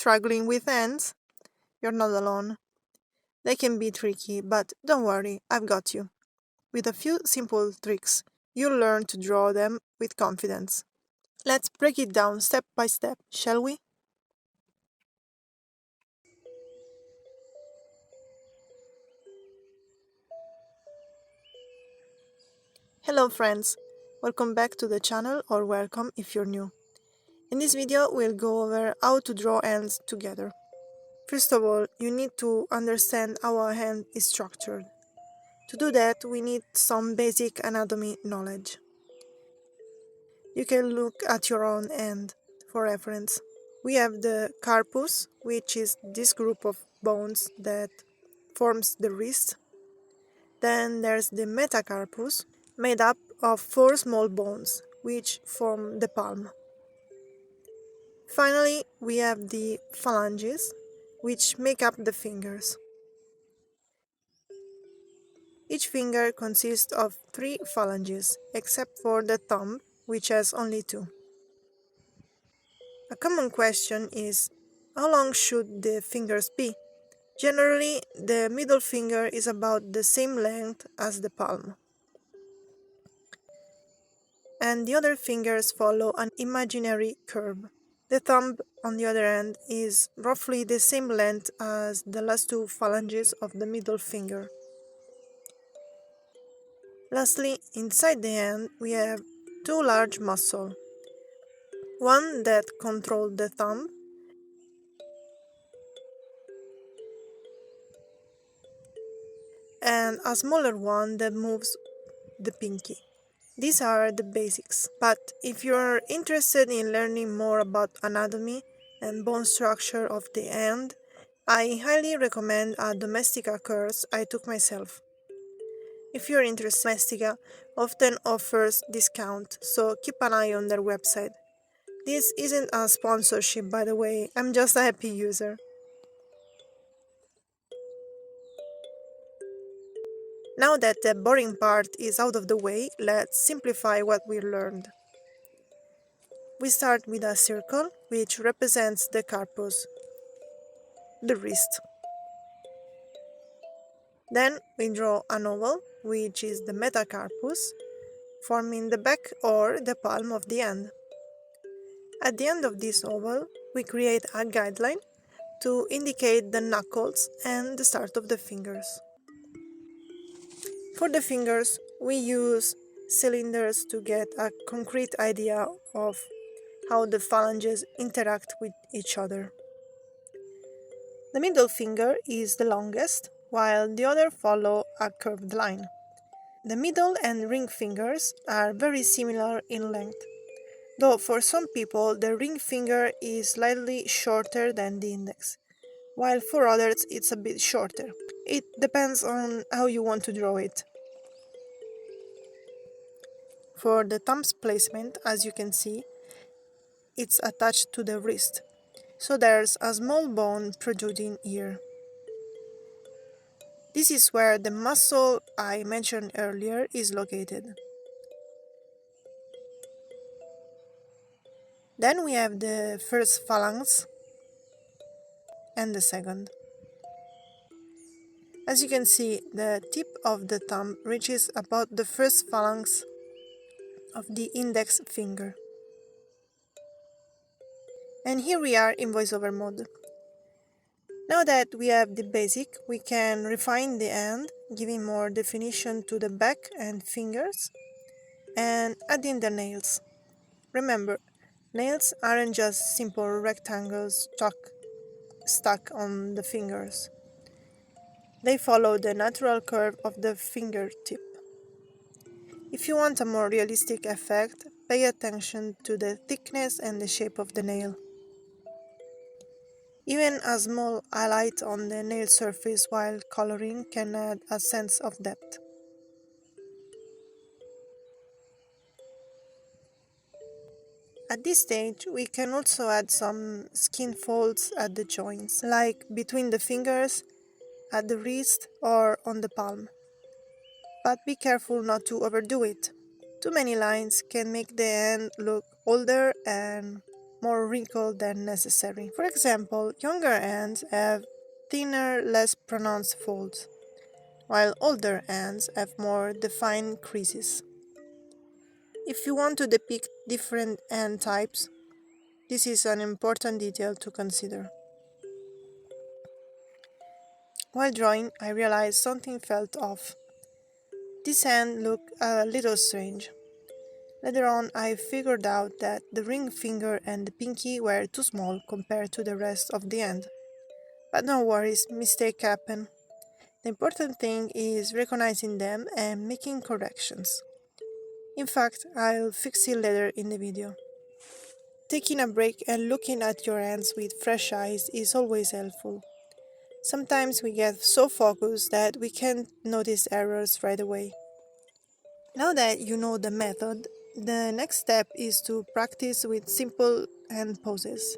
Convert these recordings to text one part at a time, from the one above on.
Struggling with ends? You're not alone. They can be tricky, but don't worry, I've got you. With a few simple tricks, you'll learn to draw them with confidence. Let's break it down step by step, shall we? Hello friends, welcome back to the channel or welcome if you're new. In this video we'll go over how to draw ends together. First of all, you need to understand how a hand is structured. To do that, we need some basic anatomy knowledge. You can look at your own hand for reference. We have the carpus, which is this group of bones that forms the wrist. Then there's the metacarpus, made up of 4 small bones, which form the palm. Finally, we have the phalanges, which make up the fingers. Each finger consists of 3 phalanges, except for the thumb, which has only 2. A common question is, how long should the fingers be? Generally, the middle finger is about the same length as the palm, and the other fingers follow an imaginary curve. The thumb, on the other hand, is roughly the same length as the last 2 phalanges of the middle finger. Lastly, inside the hand, we have 2 large muscles, one that controls the thumb and a smaller one that moves the pinky. These are the basics, but if you're interested in learning more about anatomy and bone structure of the hand, I highly recommend a Domestika course I took myself. If you're interested, Domestika often offers discount, so keep an eye on their website. This isn't a sponsorship, by the way, I'm just a happy user. Now that the boring part is out of the way, let's simplify what we learned. We start with a circle, which represents the carpus, the wrist. Then we draw an oval, which is the metacarpus, forming the back or the palm of the hand. At the end of this oval, we create a guideline to indicate the knuckles and the start of the fingers. For the fingers, we use cylinders to get a concrete idea of how the phalanges interact with each other. The middle finger is the longest, while the other follow a curved line. The middle and ring fingers are very similar in length, though for some people the ring finger is slightly shorter than the index, while for others it's a bit shorter. It depends on how you want to draw it. For the thumb's placement, as you can see, it's attached to the wrist, so there's a small bone protruding here. This is where the muscle I mentioned earlier is located. Then we have the first phalanx and the second. As you can see, the tip of the thumb reaches about the first phalanx of the index finger. And here we are in voiceover mode. Now that we have the basic, we can refine the hand, giving more definition to the back and fingers, and add in the nails. Remember, nails aren't just simple rectangles stuck on the fingers. They follow the natural curve of the fingertip. If you want a more realistic effect, pay attention to the thickness and the shape of the nail. Even a small highlight on the nail surface while coloring can add a sense of depth. At this stage, we can also add some skin folds at the joints, like between the fingers, at the wrist, or on the palm. But be careful not to overdo it. Too many lines can make the hand look older and more wrinkle than necessary. For example, younger ants have thinner, less pronounced folds, while older ants have more defined creases. If you want to depict different ant types, this is an important detail to consider. While drawing, I realized something felt off. This ant looked a little strange. Later on, I figured out that the ring finger and the pinky were too small compared to the rest of the hand. But no worries, mistakes happen. The important thing is recognizing them and making corrections. In fact, I'll fix it later in the video. Taking a break and looking at your hands with fresh eyes is always helpful. Sometimes we get so focused that we can't notice errors right away. Now that you know the method, the next step is to practice with simple hand poses.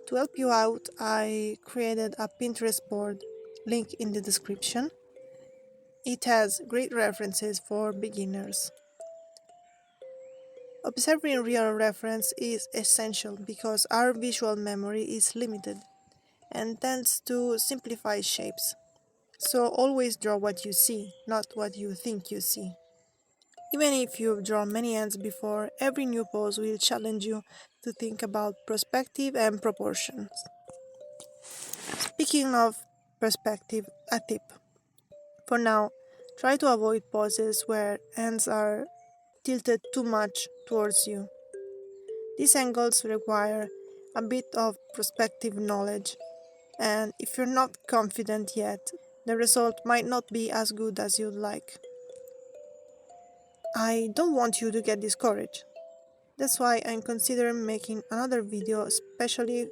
To help you out, I created a Pinterest board, link in the description. It has great references for beginners. Observing real reference is essential because our visual memory is limited and tends to simplify shapes. So always draw what you see, not what you think you see. Even if you've drawn many hands before, every new pose will challenge you to think about perspective and proportions. Speaking of perspective, a tip. For now, try to avoid poses where hands are tilted too much towards you. These angles require a bit of perspective knowledge, and if you're not confident yet, the result might not be as good as you'd like. I don't want you to get discouraged. That's why I'm considering making another video especially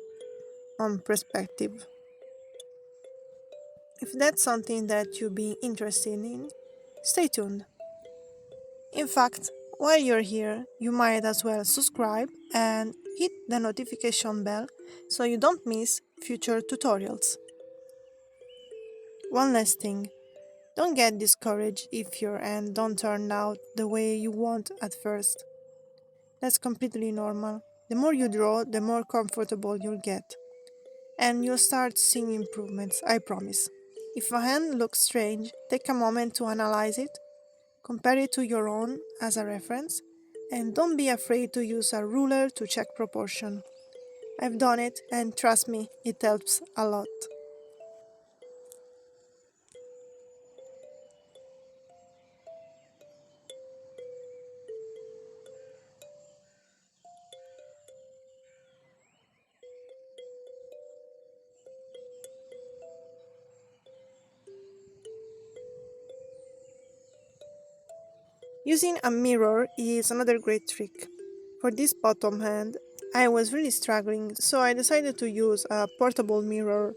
on perspective. If that's something that you'd be interested in, stay tuned. In fact, while you're here, you might as well subscribe and hit the notification bell so you don't miss future tutorials. One last thing, don't get discouraged if your end don't turn out the way you want at first. That's completely normal. The more you draw, the more comfortable you'll get. And you'll start seeing improvements, I promise. If a hand looks strange, take a moment to analyze it, compare it to your own as a reference, and don't be afraid to use a ruler to check proportion. I've done it, and trust me, it helps a lot. Using a mirror is another great trick. For this bottom hand, I was really struggling, so I decided to use a portable mirror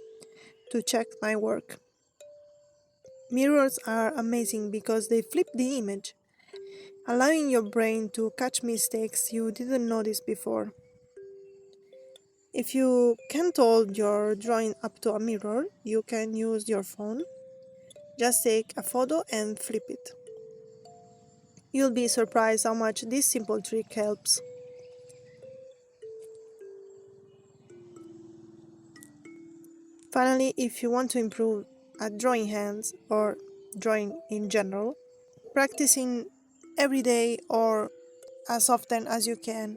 to check my work. Mirrors are amazing because they flip the image, allowing your brain to catch mistakes you didn't notice before. If you can't hold your drawing up to a mirror, you can use your phone. Just take a photo and flip it. You'll be surprised how much this simple trick helps. Finally, if you want to improve at drawing hands or drawing in general, practicing every day or as often as you can,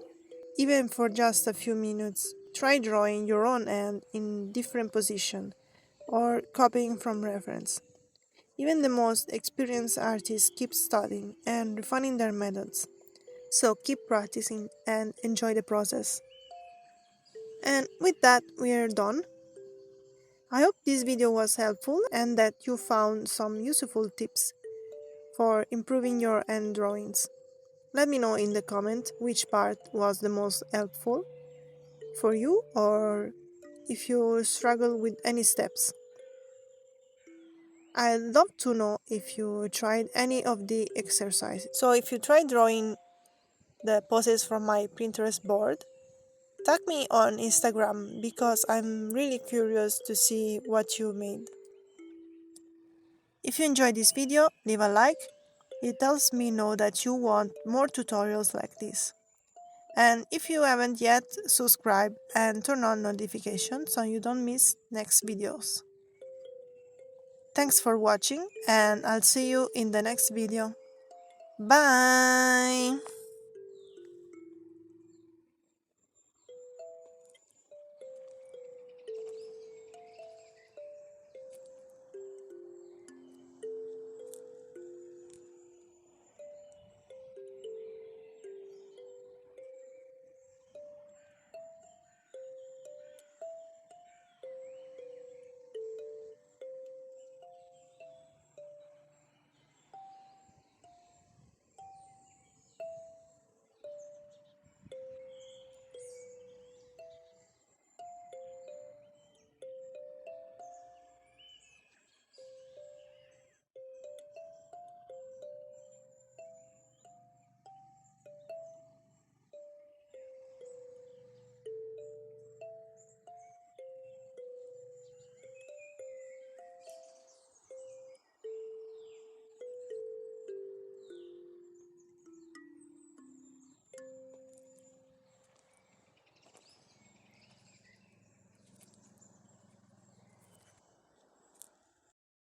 even for just a few minutes, try drawing your own hand in different positions or copying from reference. Even the most experienced artists keep studying and refining their methods. So keep practicing and enjoy the process. And with that, we are done. I hope this video was helpful and that you found some useful tips for improving your hand drawings. Let me know in the comment which part was the most helpful for you or if you struggle with any steps. I'd love to know if you tried any of the exercises. So if you tried drawing the poses from my Pinterest board, tag me on Instagram because I'm really curious to see what you made. If you enjoyed this video, leave a like. It tells me know that you want more tutorials like this. And if you haven't yet, subscribe and turn on notifications so you don't miss next videos. Thanks for watching, and I'll see you in the next video. Bye!